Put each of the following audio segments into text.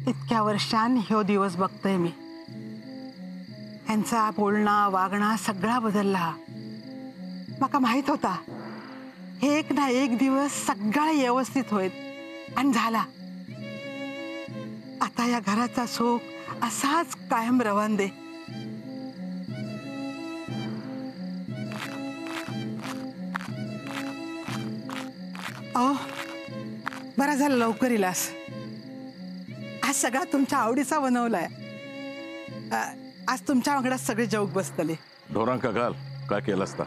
इतक्या वर्षांनी ह्यो दिवस बघतोय मी. ह्यांचा बोलणं वागणं सगळा बदलला. माका माहित होता एक ना एक दिवस सगळं व्यवस्थित होईल आणि झाला. आता या घराचा सुख असाच कायम रवान दे. अहो, बरा झालं लवकर इलास. आज सगळा तुमच्या आवडीचा बनवलाय. आज तुमच्या वांगडा सगळे जेवक बसतले. ढोरांका घाल काय केलं असता.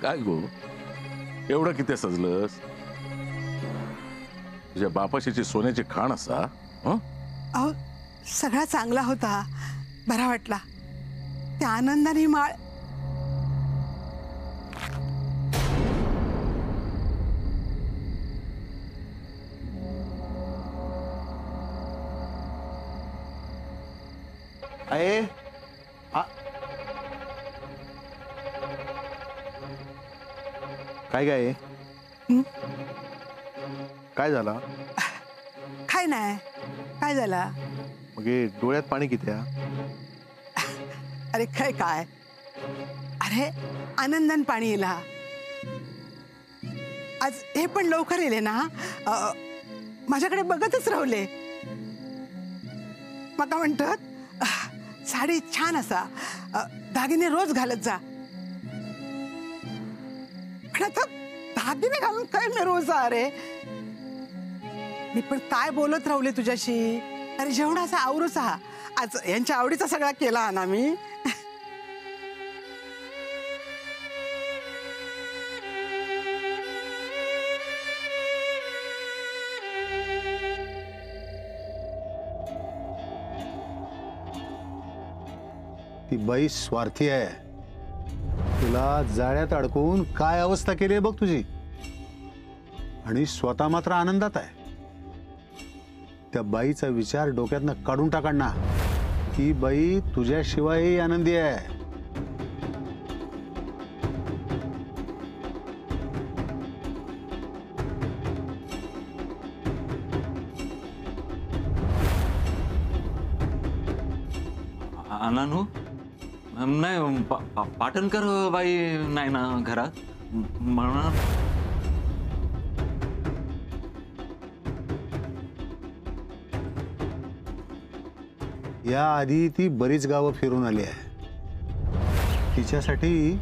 काय गो एवढं किती सजलंस. तुझ्या बापाशीची सोन्याची खाण असा. अहो, सगळा चांगला होता. बरा वाटला. त्या आनंदाने माळ. आहे काय काय काय झाला. काय नाही. काय झाला. मग हे डोळ्यात पाणी किती आहे. अरे काय काय. अरे आनंदान पाणी येला. आज हे पण लवकर येले ना. माझ्याकडे बघतच राहिले. मका म्हणतात साडी छान असा. दागिने रोज घालत जा. पण आता दागिने घालून काय मी रोज अरे. मी पण काय बोलत राहिले तुझ्याशी. अरे जेवणाचा आवरूचा आज यांच्या आवडीचा सगळा केला ना मी. ती बाई स्वार्थी आहे. तुला जाळ्यात अडकून काय अवस्था केली आहे बघ तुझी. आणि स्वतः मात्र आनंदात आहे. त्या बाईचा विचार डोक्यातनं काढून टाका ना. ती बाई तुझ्याशिवायही आनंदी आहे. नानू नाही पाटणकर बाई नाही ना घरात म्हणा. या आधी ती बरीच गावं फिरून आली आहे. तिच्यासाठी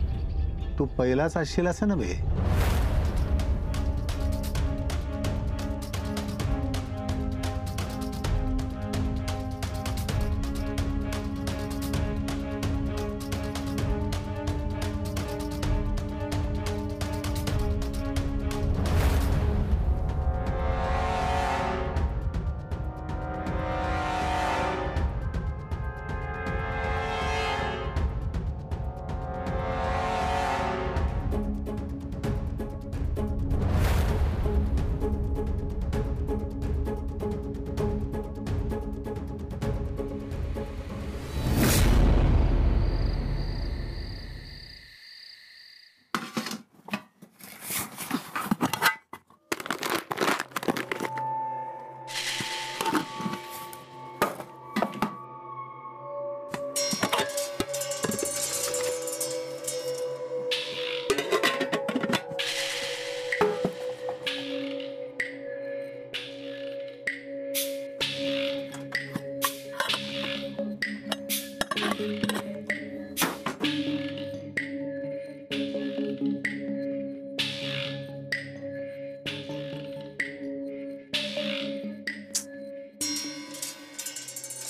तू पहिलाच असशील असं नव्हे.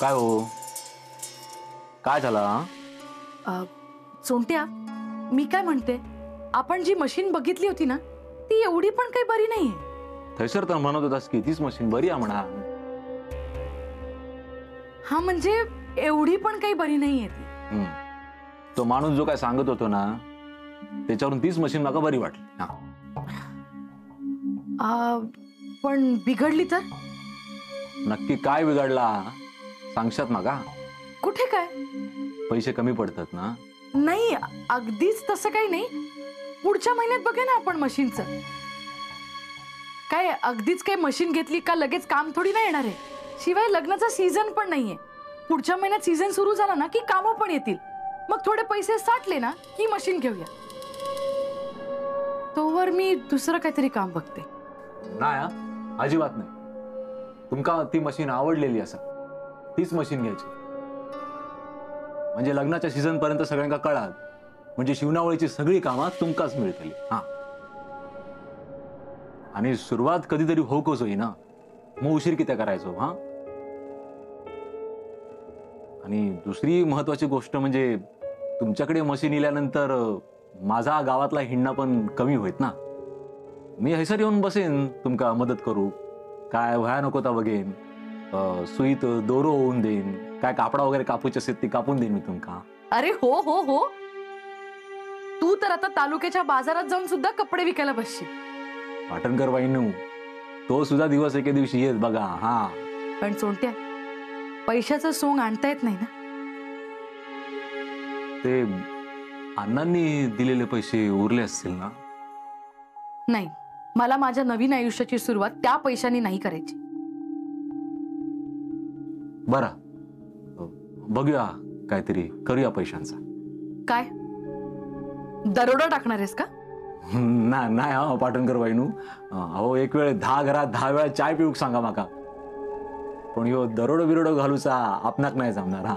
काय हो काय झाला. सोंट्या मी काय म्हणते. आपण जी मशीन बघितली होती ना ती एवढी पण काही बरी नाहीये. थैसर तर म्हणत होतास की तीच मशीन बरी आहे म्हणा. हा म्हणजे एवढी पण काही बरी नाहीये ती. तो माणूस जो काय सांगत होतो ना त्याच्यावरून तीच मशीन मला बरी वाटली. पण बिघडली तर नक्की काय बिघडला सांगशात मागा. कुठे काय? पैसे कमी पडतात ना. नाही, अगदीच तसं काही नाही. पुढच्या महिन्यात बघे ना आपण मशीनचं. काय अगदीच काय मशीन घेतली का लगेच काम थोडी नाही येणार आहे. शिवाय लग्नाचा सीझन पण नाहीये. पुढच्या महिन्यात सीझन सुरू झाला ना की कामं पण येतील. मग थोडे पैसे साठले ना की मशीन घेऊया. तोवर मी दुसरं काहीतरी काम बघते. नाही हा, अजिबात नाही. तुमका ती मशीन आवडलेली असा तीच मशीन घ्यायची. म्हणजे लग्नाच्या सीझन पर्यंत सगळ्यांना कळाल. म्हणजे शिवणावळीची सगळी कामं तुमकाच मिळतील. हा, आणि सुरुवात कधीतरी होकच होई ना, मग उशीर किती करायचो. हा, आणि दुसरी महत्वाची गोष्ट म्हणजे तुमच्याकडे मशीन इल्यानंतर माझा गावातला हिंडणं पण कमी होईत ना. मी हैसर येऊन बसेन, तुमका मदत करू. काय व्हाया नको ता बघेन, सुईत दोरो होऊन देईन, काय कापडा वगैरे कापूचे असेल ती कापून देईन मी तुमका. अरे हो हो हो, तू तर आता तालुक्याच्या बाजारात जाऊन सुद्धा कपडे विकायला बसशील. पाटणकर बाईंनू, तो सुद्धा दिवस एके दिवशी येत बघा. हा, पण सोडत्या, पैशाचं सोंग आणता येत नाही ना. ते अण्णांनी दिलेले पैसे उरले असतील ना. नाही, मला माझ्या नवीन आयुष्याची सुरुवात त्या पैशांनी नाही करायची. बरं, बघूया काहीतरी करूया पैशांचा. काय दरोडा टाकणार आहेस का? नाही हा पाटणकर बाईनू. अहो, एक वेळ 10 घरात 10 वेळा चाय पिऊक सांगा माका. पण ह्यो दरोडो बिरोडो घालूचा आपणाक नाही जमणार. हा,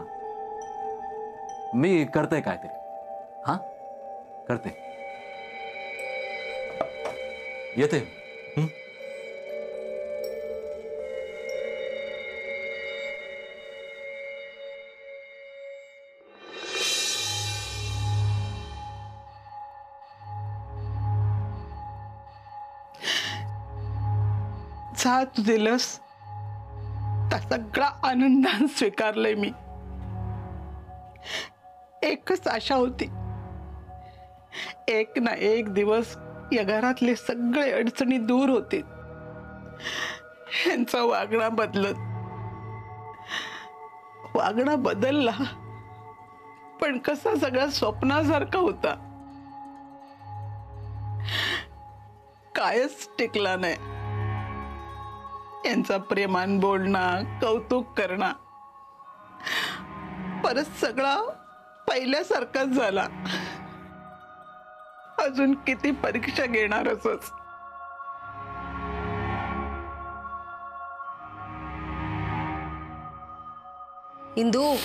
मी करते काहीतरी. हा, करते, येते. जा तू दिलंस त्या सगळा आनंदाने स्वीकारलंय मी. एकच आशा होती, एक ना एक दिवस या घरातले सगळे अडचणी दूर होतील. यांचा वागणा बदलला, पण कसा सगळा स्वप्नासारखा होता, कायच टिकला नाही. यांचा प्रेमान बोलणं, कौतुक करणं, परत सगळा पहिल्यासारखाच झाला. अजून किती परीक्षा घेणार असच. इंदू,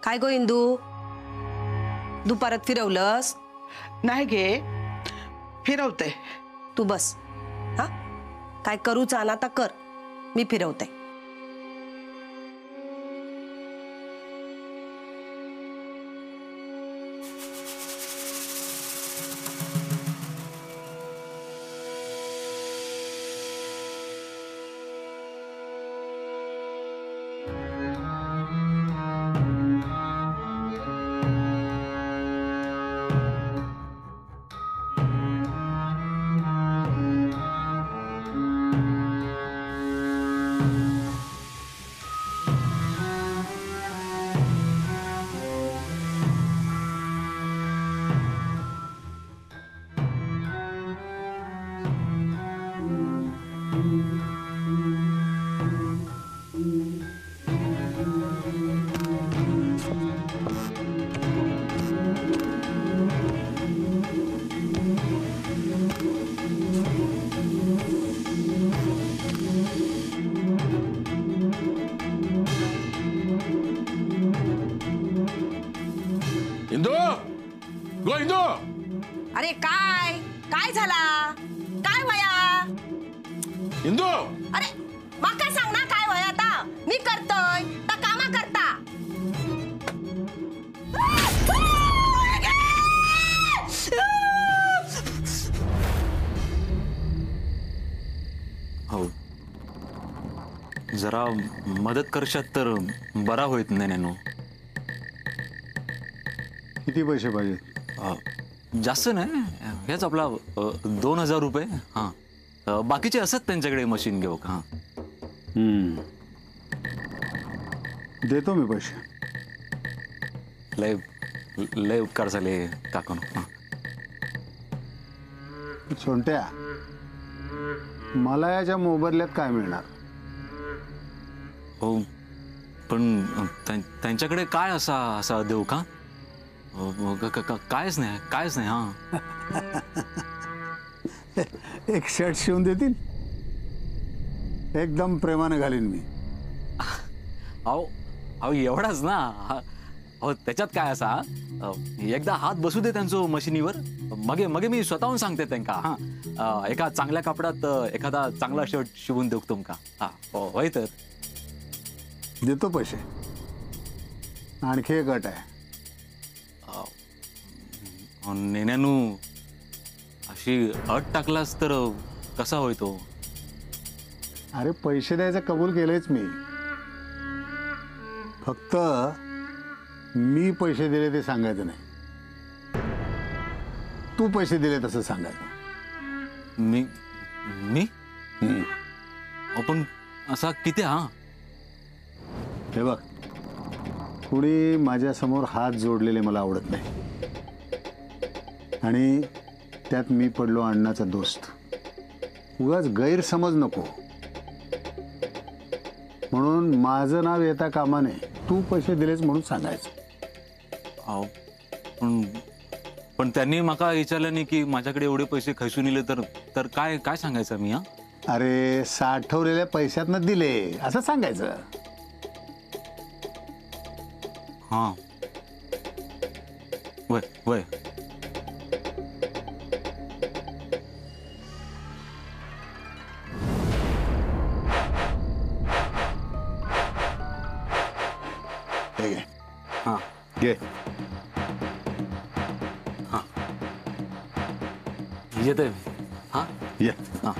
काय गो इंदू, दुपारात फिरवलंस? नाही गे, फिरवते. तू बस. हा, काय करूच ना तर कर, मी फिरवते. इंदू, गो इंदू. अरे काय काय झाला, काय वया इंदू, अरे माका सांग ना, काय वया आता मी करतोय ता कामा करता. हो, जरा मदत करशात तर बरा होईत नेनो. किती पैसे पाहिजे? जास्त नाही, हेच आपला 2000 रुपये. हां, बाकीचे असत त्यांच्याकडे मशीन घेऊ का. देतो मी पैसे. लय लय उपकार झाले काकानो. छोट्या, मला याच्या मोबदल्यात काय मिळणार? हो, पण त्यांच्याकडे काय असा देऊ का? कायच नाही. हा, एक शर्ट शिवून देतील? एकदम प्रेमाने घालीन मी. अहो एवढाच ना. अहो त्याच्यात काय असा, एकदा हात बसू दे त्यांचं मशिनीवर, मगे मी स्वतःहून सांगते त्यांना. हा, एका चांगल्या कपड्यात एखादा चांगला शर्ट शिवून देऊ तुमका. हा, होय तर देतो पैसे. आणखी एक अट आहे. नेण्यानू अशी अट टाकलास तर कसा होय तो? अरे पैसे द्यायचं कबूल केलंच मी. फक्त मी पैसे दिले ते सांगायचं नाही. तू पैसे दिले तसं सांगायचं. मी आपण असा किती? हा, हे बघ, कुणी माझ्यासमोर हात जोडलेले मला आवडत नाही. आणि त्यात मी पडलो अण्णाचा दोस्त. उगाच गैरसमज नको. म्हणून माझं नाव येता कामा नये. तू पैसे दिलेच म्हणून सांगायचं. पण त्यांनी माका विचारलं नाही की माझ्याकडे एवढे पैसे खैसून इले तर काय सांगायचं मी? हा, अरे साठवलेल्या पैशातनं दिले असं सांगायचं. हा, वय हे घे. हा, घे. येते. हा, ये. हा.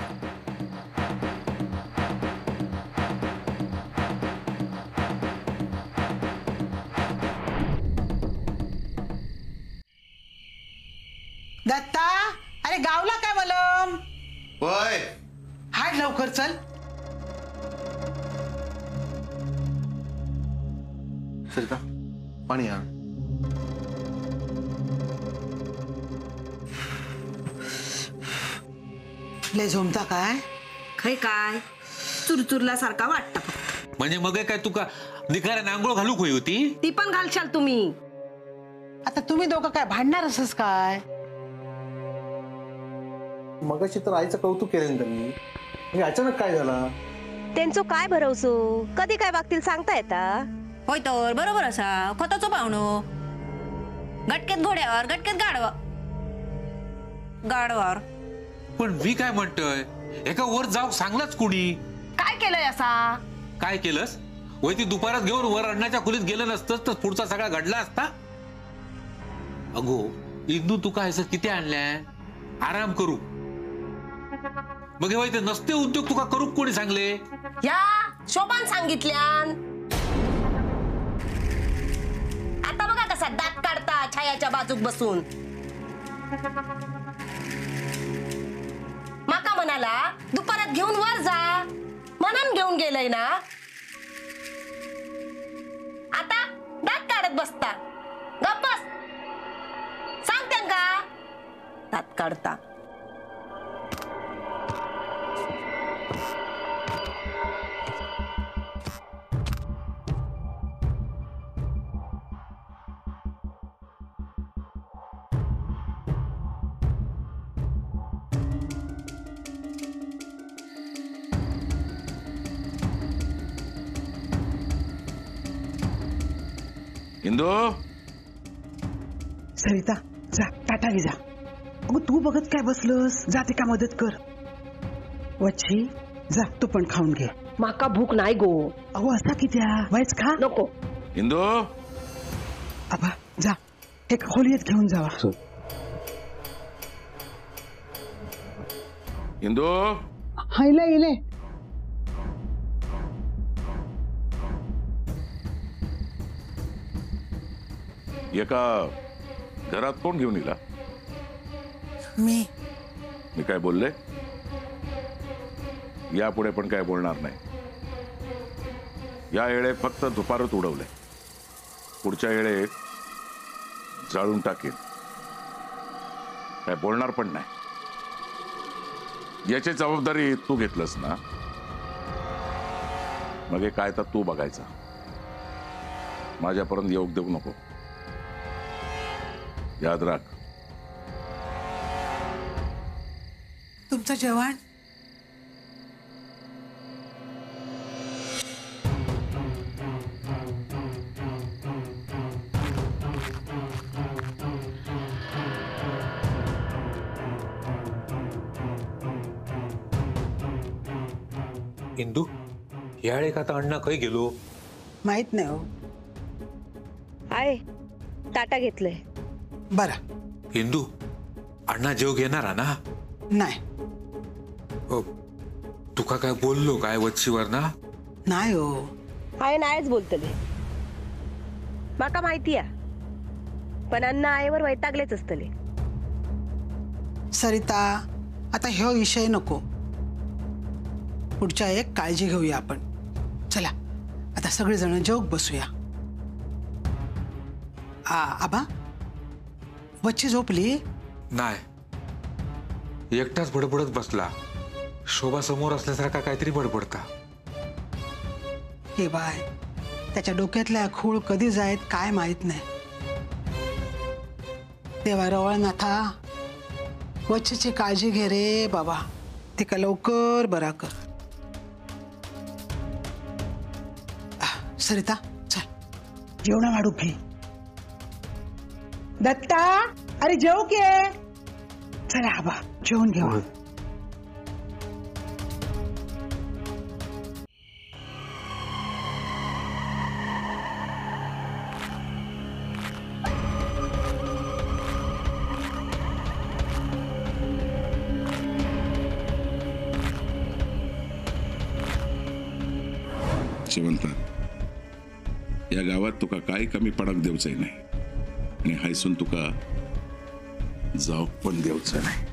दत्ता, अरे गावला काय मलम? होय. हाड लवकर चल. सरिता, पाणी आण. लय झोमता काय? काय चुरचुरला सारखा वाटतं. म्हणजे मग काय तुका निखाऱ्याने आंघोळ घालू होई होती? ती पण घालशाल तुम्ही. आता तुम्ही दोघं काय भांडणार असस काय? मगाशी तर आईचं कौतुक केलं ना त्यांनी. म्हणजे अचानक काय झाला? त्यांचं काय भरवसो, कधी काय वागतील सांगता येता. होय तर बरोबर असा. खताचो पाहुणो, गटकेत घोड्यावर गटकेत गाडवावर. पण मी काय म्हणतोय, एका वर जाऊ सांगलाच कुणी? काय केलंय असा? काय केलंस? वय ती दुपारात घेऊन वर अण्णाच्या खोलीत गेलं नसतंच तर पुढचा सगळा घडला असता. अगो इंदू, तू काय किती आणल्याय? आराम करू. मग हे ते नसते उद्योग तुका करू कोणी सांगले? या शोभान सांगितल्यान. आता बघा कसा दात काढता छायाच्या बाजूक बसून. माका म्हणाला दुपारात घेऊन वर जा, म्हणून घेऊन गेलंय ना. आता दात काढत बसता. गप्प बस. सांग त्यांका दात काढता. इंदू, सरिता, जा टाटा घे जा. अगं तू बघत काय बसलस? जाते का मदत कर. वच्छी, जा तू पण खाऊन घे. माका भूक नाही गो. अहो असा कित्या व्हायच खा. नको. इंदू, आबा जा, एक खोलीत घेऊन जावा. इंदू, हायला इले. एका घरात कोण घेऊन येला? मी काय बोलले? यापुढे पण काय बोलणार नाही. या येळेत फक्त दुपारच उडवले, पुढच्या येळेत जाळून टाकेन. काय बोलणार पण नाही. याची जबाबदारी तू घेतलंस ना, मग हे काय तर तू बघायचा, माझ्यापर्यंत येऊ देऊ नको. याद राख. तुमचं जेवण इंदू, यावेळी का आता अण्णा काही गेलो माहित नाही हो. आहे ताटा घेतलंय. बरं इंदू, अण्णा जेव घेणार ना? नाही हो, तुका काय बोललो काय वच्चीवर ना? नाही हो. आहे नाहीच बोलतले, माका माहिती आहे. पण अण्णा आईवर वैतागलेच असतले. सरिता, आता ह्यो विषय नको. पुढच्या एक काळजी घेऊया आपण. चला आता सगळेजण जेवूक बसूया. आबा, बच्ची झोपली? नाही, एकटाच बडबडत बसला. शोभा समोर असल्यासारखा काहीतरी बडबडता. हे बाय, त्याच्या डोक्यातल्या खूळ कधी जायत काय माहित नाही. देवा रवळनाथा, वच्छची काळजी घे रे बाबा. तिका लवकर बरा कर. सरिता, चल जेवण वाढू घे. दत्ता, अरे जेव के. चला आबा, जेवण घेऊ. शिवंता, या गावात तुका काय कमी पडक देऊच नाही, आणि हायसून तुका जाऊ पण देऊच नाही.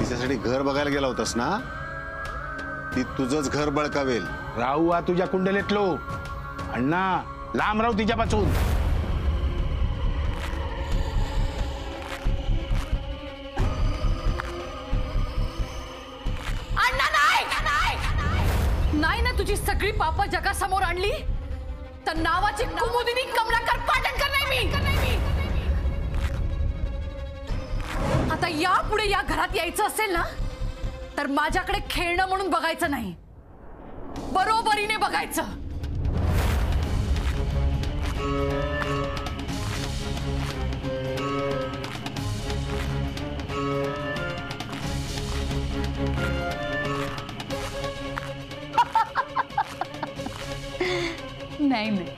तिच्यासाठी घर बघायला गेला होतास ना? ती तुझंच घर बळकावेल. राहू आ तुझ्या कुंडलीतलो. अण्णा, लांब राहू तिच्यापासून. नाही ना, तुझी सगळी पाप जगासमोर आणली तर नावाची कुमुदिनी कमलाकर पाटणकर नाही मी. आता यापुढे या घरात यायचं असेल ना, तर माझ्याकडे खेळणं म्हणून बघायचं नाही, बरोबरीने बघायचं. नाही नाही,